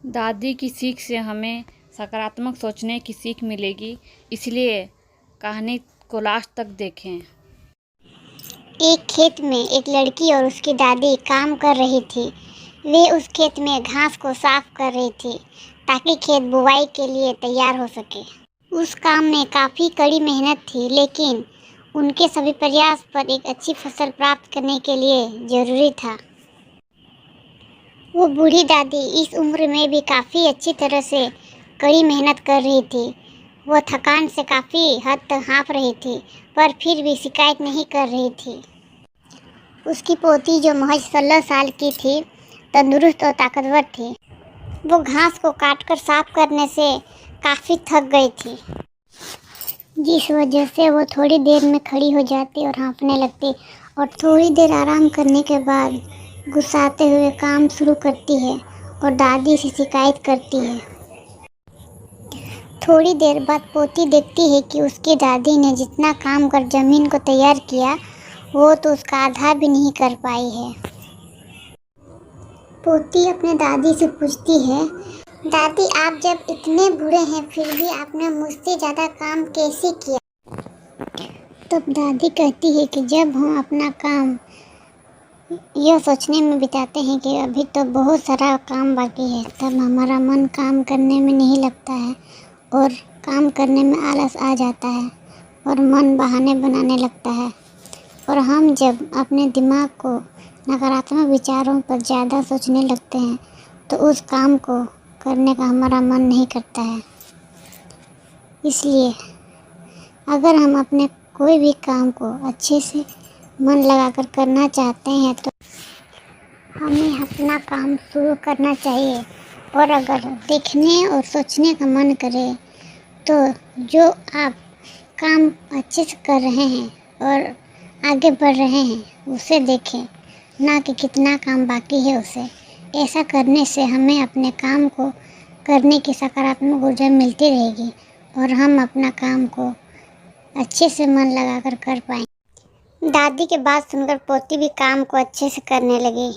दादी की सीख से हमें सकारात्मक सोचने की सीख मिलेगी, इसलिए कहानी को लास्ट तक देखें। एक खेत में एक लड़की और उसकी दादी काम कर रही थी। वे उस खेत में घास को साफ कर रही थी ताकि खेत बुवाई के लिए तैयार हो सके। उस काम में काफ़ी कड़ी मेहनत थी, लेकिन उनके सभी प्रयास पर एक अच्छी फसल प्राप्त करने के लिए ज़रूरी था। वो बूढ़ी दादी इस उम्र में भी काफ़ी अच्छी तरह से कड़ी मेहनत कर रही थी। वो थकान से काफ़ी हद तक हाँफ रही थी, पर फिर भी शिकायत नहीं कर रही थी। उसकी पोती, जो महज 16 साल की थी, तंदुरुस्त और ताकतवर थी। वो घास को काटकर साफ करने से काफ़ी थक गई थी, जिस वजह से वो थोड़ी देर में खड़ी हो जाती और हाँफने लगती और थोड़ी देर आराम करने के बाद गुस्साते हुए काम शुरू करती है और दादी से शिकायत करती है। थोड़ी देर बाद पोती देखती है कि उसकी दादी ने जितना काम कर ज़मीन को तैयार किया, वो तो उसका आधा भी नहीं कर पाई है। पोती अपने दादी से पूछती है, दादी, आप जब इतने बूढ़े हैं फिर भी आपने मुझसे ज़्यादा काम कैसे किया? तब दादी कहती है कि जब हम अपना काम यह सोचने में बिताते हैं कि अभी तो बहुत सारा काम बाकी है, तब हमारा मन काम करने में नहीं लगता है और काम करने में आलस आ जाता है और मन बहाने बनाने लगता है। और हम जब अपने दिमाग को नकारात्मक विचारों पर ज़्यादा सोचने लगते हैं तो उस काम को करने का हमारा मन नहीं करता है। इसलिए अगर हम अपने कोई भी काम को अच्छे से मन लगाकर करना चाहते हैं तो हमें अपना काम शुरू करना चाहिए। और अगर देखने और सोचने का मन करे तो जो आप काम अच्छे से कर रहे हैं और आगे बढ़ रहे हैं उसे देखें, ना कि कितना काम बाकी है उसे। ऐसा करने से हमें अपने काम को करने की सकारात्मक ऊर्जा मिलती रहेगी और हम अपना काम को अच्छे से मन लगाकर कर पाएंगे। दादी की बात सुनकर पोती भी काम को अच्छे से करने लगी।